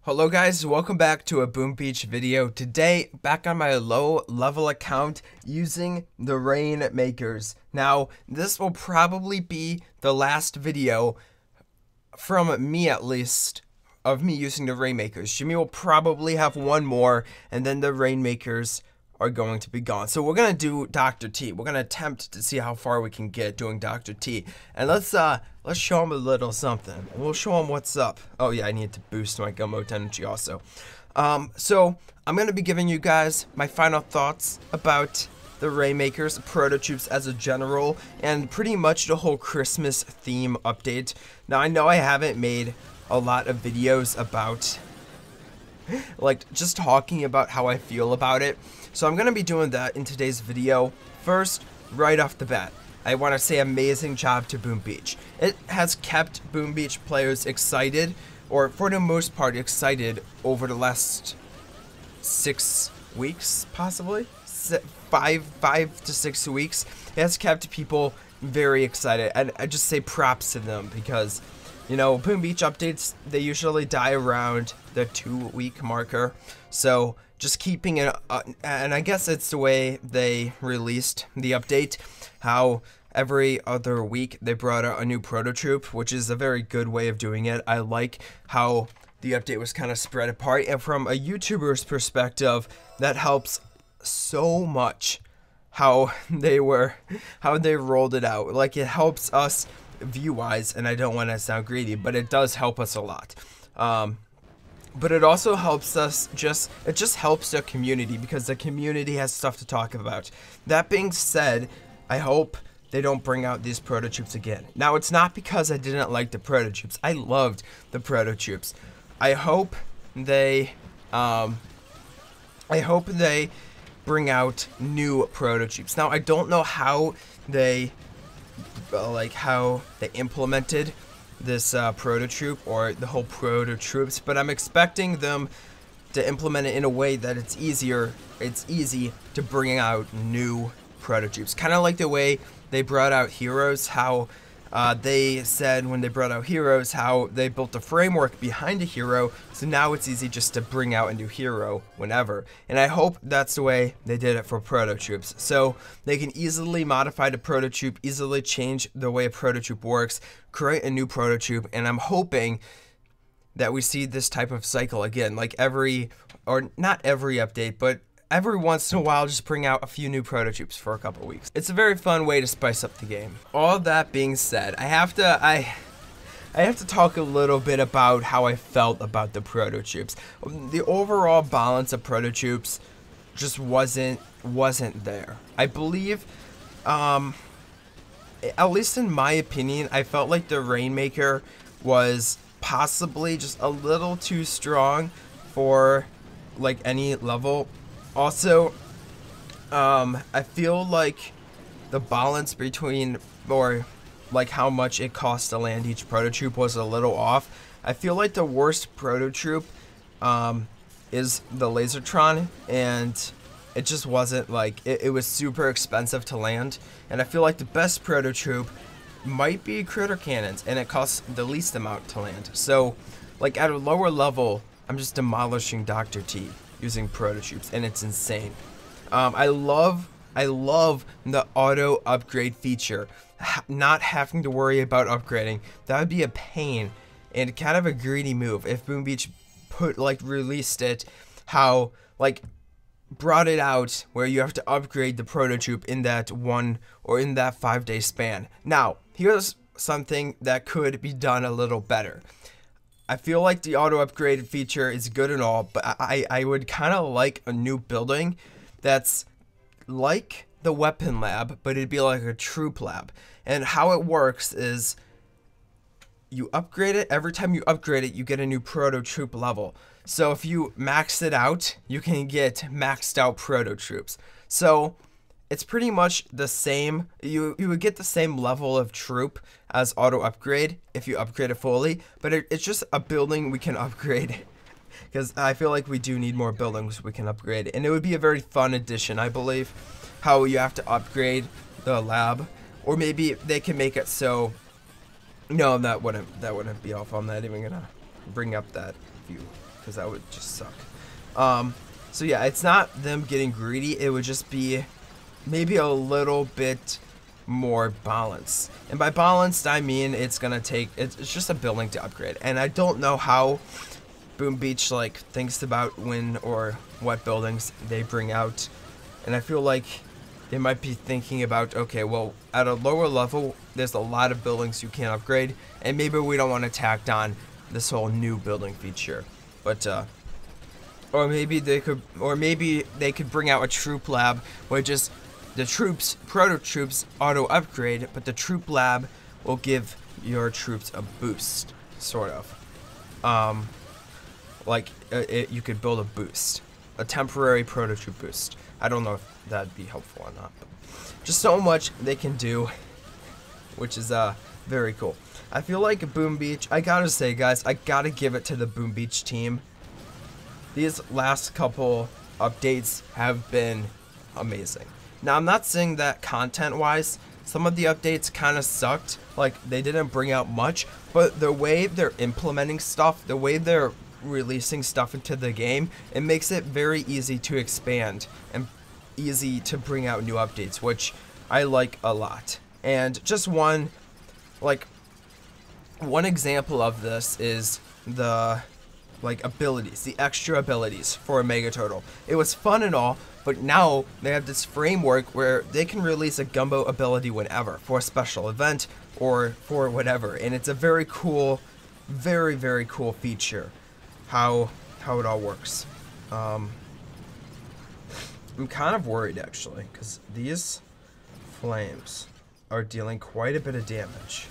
Hello guys, welcome back to a Boom Beach video. Today, back on my low level account using the Rainmakers. Now, this will probably be the last video, from me at least, of me using the Rainmakers. Jimmy will probably have one more, and then the Rainmakers are going to be gone. So we're gonna do Dr. T. We're gonna attempt to see how far we can get doing Dr. T. And let's show him a little something. We'll show him what's up. Oh yeah, I need to boost my gun mode energy also. So I'm gonna be giving you guys my final thoughts about the Rainmakers, Prototroops as a general, and pretty much the whole Christmas theme update. Now I know I haven't made a lot of videos about like just talking about how I feel about it. So I'm gonna be doing that in today's video. First, right off the bat, I want to say amazing job to Boom Beach. It has kept Boom Beach players excited, or for the most part excited, over the last 6 weeks, possibly 5 to 6 weeks. It has kept people very excited, and I just say props to them because, you know, Boom Beach updates, they usually die around the 2-week marker. So just keeping it, and I guess it's the way they released the update, how every other week they brought out a new Prototroop, which is a very good way of doing it. I like how the update was kind of spread apart, and from a YouTuber's perspective, that helps so much how they rolled it out. Like, it helps us view-wise, and I don't want to sound greedy, but it does help us a lot. But it also helps us, it just helps the community, because the community has stuff to talk about. That being said, I hope they don't bring out these Prototroops again. Now, it's not because I didn't like the Prototroops. I loved the Prototroops. I hope they bring out new Prototroops. Now, I don't know how they implemented this Prototroop, or the whole Prototroops, but I'm expecting them to implement it in a way that it's easy to bring out new Prototroops. Kind of like the way they brought out Heroes, how they said when they brought out Heroes, how they built a framework behind a hero, so now it's easy just to bring out a new hero whenever. And I hope that's the way they did it for Prototroops. So they can easily modify the Prototroop, easily change the way a Prototroop works, create a new Prototroop, and I'm hoping that we see this type of cycle again, like not every update, but every once in a while, just bring out a few new Prototroops for a couple weeks. It's a very fun way to spice up the game. All that being said, I have to talk a little bit about how I felt about the Prototroops. The overall balance of Prototroops just wasn't there. I believe, at least in my opinion, I felt like the Rainmaker was possibly just a little too strong for like any level. Also, I feel like the balance between, or like how much it costs to land each Prototroop was a little off. I feel like the worst Prototroop is the Lasertron, and it just wasn't like, it was super expensive to land. And I feel like the best Prototroop might be Critter Cannons, and it costs the least amount to land. So, like, at a lower level, I'm just demolishing Dr. T using Prototroops, and it's insane. I love the auto upgrade feature, not having to worry about upgrading. That would be a pain and kind of a greedy move if Boom Beach released it, how brought it out where you have to upgrade the Prototroop in that 1 or in that 5-day span. Now, here's something that could be done a little better. I feel like the auto upgrade feature is good and all, but I would kind of like a new building that's like the weapon lab, but it'd be like a troop lab. And how it works is you upgrade it. Every time you upgrade it, you get a new Prototroop level. So if you max it out, you can get maxed out Prototroops. So it's pretty much the same. You would get the same level of troop as auto upgrade if you upgrade it fully, but it's just a building we can upgrade, because I feel like we do need more buildings we can upgrade, and it would be a very fun addition, I believe, how you have to upgrade the lab, or maybe they can make it so, no, that wouldn't be awful. I'm not even gonna bring up that view because that would just suck. So yeah, it's not them getting greedy. It would just be maybe a little bit more balanced. And by balanced, I mean it's just a building to upgrade. And I don't know how Boom Beach like thinks about when or what buildings they bring out. And I feel like they might be thinking about, okay, well, at a lower level, there's a lot of buildings you can't upgrade, and maybe we don't want to tack on this whole new building feature. But or maybe they could bring out a troop lab where just the proto-troops auto upgrade, but the troop lab will give your troops a boost, sort of. You could build a boost, a temporary proto-troop boost. I don't know if that'd be helpful or not, but just so much they can do, which is very cool. I feel like Boom Beach, I gotta say, guys, I gotta give it to the Boom Beach team. These last couple updates have been amazing. Now, I'm not saying that content-wise, some of the updates kind of sucked, like they didn't bring out much, but the way they're implementing stuff, the way they're releasing stuff into the game, it makes it very easy to expand and easy to bring out new updates, which I like a lot. And just one example of this is the abilities, the extra abilities for a Mega Turtle. It was fun and all, but now they have this framework where they can release a Gumbo ability whenever for a special event or for whatever, and it's a very cool, very, very cool feature. How it all works. I'm kind of worried actually, because these flames are dealing quite a bit of damage.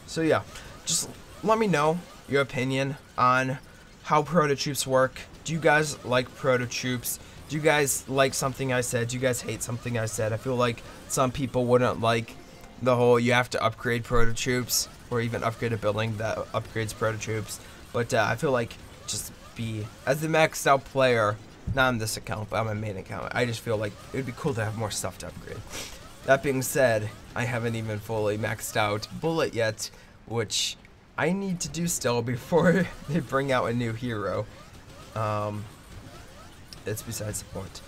So yeah, just let me know your opinion on how Prototroops work. Do you guys like Prototroops? Do you guys like something I said? Do you guys hate something I said? I feel like some people wouldn't like the whole you have to upgrade Prototroops, or even upgrade a building that upgrades Prototroops. But I feel like just as the maxed out player, not on this account, but on my main account, I just feel like it would be cool to have more stuff to upgrade. That being said, I haven't even fully maxed out Bullet yet, which I need to do still before they bring out a new hero. It's besides the point.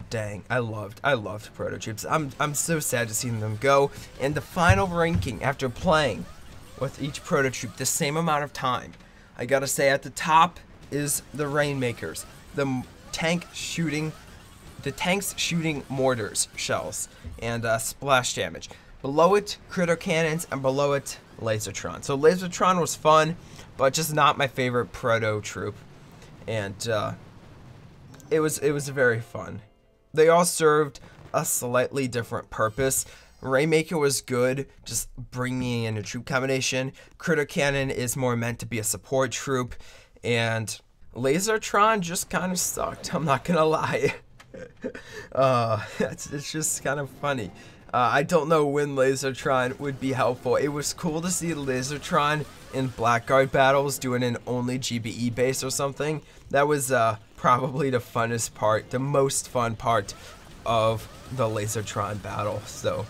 Dang, I loved Prototroops. I'm so sad to see them go. And the final ranking after playing with each Prototroop the same amount of time, I gotta say at the top is the Rainmakers, the tanks shooting mortars, shells, and splash damage. Below it, critter cannons, and below it, Lasertron. So Lasertron was fun, but just not my favorite Prototroop, and it was very fun. They all served a slightly different purpose. Rainmaker was good, just bringing in a troop combination. Critter Cannon is more meant to be a support troop, and Lasertron just kind of sucked, I'm not gonna lie. It's just kind of funny. I don't know when Lasertron would be helpful. It was cool to see Lasertron in Blackguard battles doing an only GBE base or something. That was probably the funnest part, the most fun part of the Lasertron battle. So,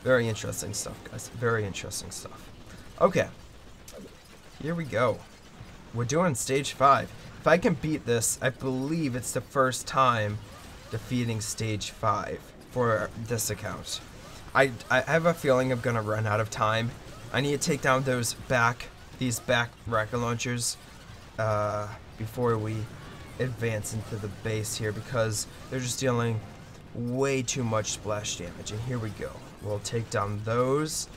very interesting stuff, guys. Very interesting stuff. Okay, here we go. We're doing stage 5. If I can beat this, I believe it's the first time defeating stage 5 for this account. I have a feeling I'm gonna run out of time. I need to take down these back rocket launchers before we advance into the base here, because they're just dealing way too much splash damage. And here we go. We'll take down those,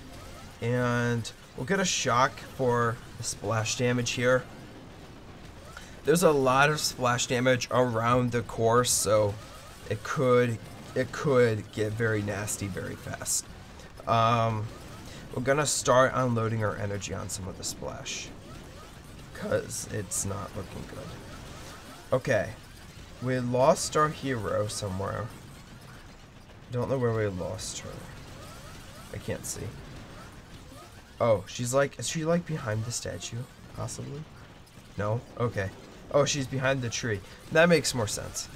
and we'll get a shock for the splash damage here. There's a lot of splash damage around the course, so it could get very nasty very fast. We're gonna start unloading our energy on some of the splash, because it's not looking good. Okay, we lost our hero somewhere. Don't know where we lost her. I can't see. Oh, is she like behind the statue, possibly? No? Okay. Oh, she's behind the tree. That makes more sense.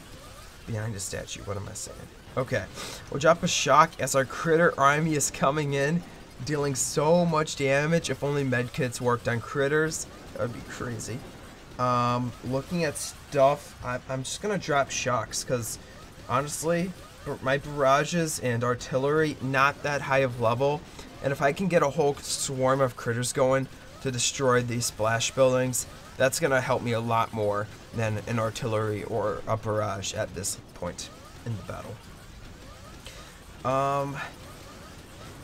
Behind a statue, what am I saying? Okay, we'll drop a shock as our critter army is coming in, dealing so much damage. If only medkits worked on critters, That would be crazy. Looking at stuff, I'm just gonna drop shocks, because honestly, my barrages and artillery, not that high of level, and if I can get a whole swarm of critters going to destroy these splash buildings, that's gonna help me a lot more than an artillery or a barrage at this point in the battle.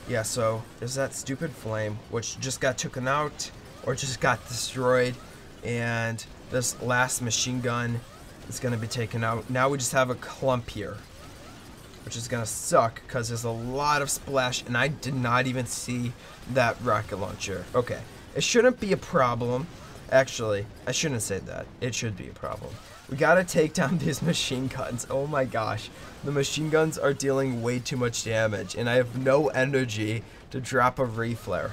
Yeah, so there's that stupid flame, which just got taken out, or just got destroyed, and this last machine gun is gonna be taken out. Now we just have a clump here, which is gonna suck, because there's a lot of splash, and I did not even see that rocket launcher. Okay, it shouldn't be a problem. Actually, I shouldn't say that. It should be a problem. We gotta take down these machine guns. Oh my gosh. The machine guns are dealing way too much damage, and I have no energy to drop a reflare.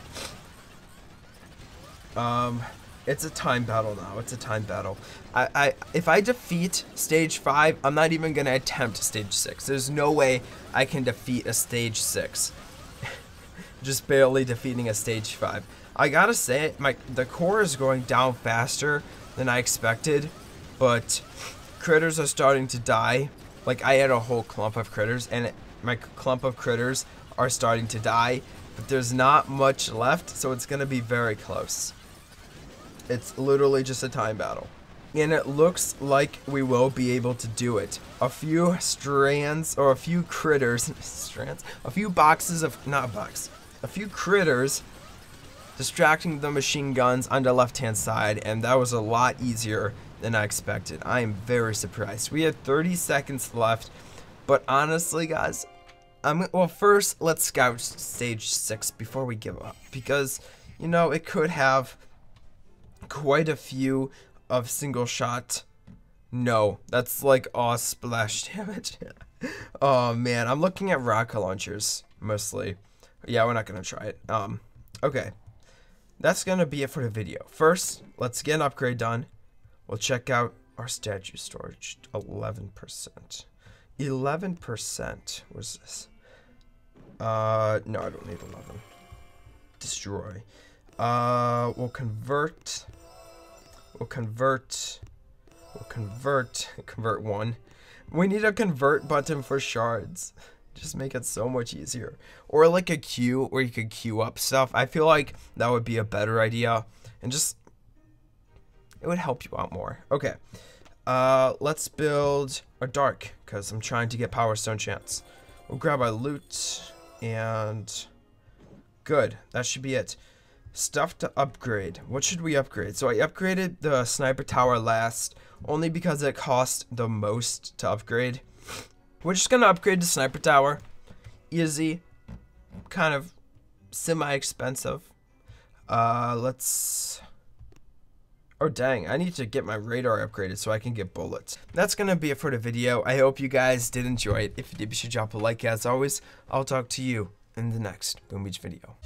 It's a time battle now. It's a time battle. If I defeat stage 5, I'm not even gonna attempt stage 6. There's no way I can defeat a stage 6. Just barely defeating a stage 5. I gotta say, the core is going down faster than I expected, but critters are starting to die. Like, I had a whole clump of critters, and my clump of critters are starting to die, but there's not much left, so it's gonna be very close. It's literally just a time battle. And it looks like we will be able to do it. A few strands, or a few critters, a few boxes of, not a box, a few critters distracting the machine guns on the left-hand side, and that was a lot easier than I expected. I am very surprised. We had 30 seconds left, but honestly, guys, well, first, let's scout stage 6 before we give up, because, you know, it could have quite a few of single shot. No, that's like all splash damage. Oh man, I'm looking at rocket launchers mostly. Yeah, we're not gonna try it. Okay, that's gonna be it for the video. First, let's get an upgrade done. We'll check out our statue storage. 11%. 11%. What's this? No, I don't need 11. Destroy. We'll convert. Convert 1. We need a convert button for shards. Just make it so much easier. Or like a queue where you could queue up stuff. I feel like that would be a better idea. And just, it would help you out more. Okay. Let's build a dark, because I'm trying to get power stone chance. We'll grab our loot, and good. That should be it. Stuff to upgrade. What should we upgrade? So I upgraded the sniper tower last, only because it cost the most to upgrade. We're just gonna upgrade the sniper tower. Easy. Kind of semi-expensive. Let's... Oh dang, I need to get my radar upgraded so I can get bullets. That's gonna be it for the video. I hope you guys did enjoy it. If you did, be sure to drop a like. As always, I'll talk to you in the next Boom Beach video.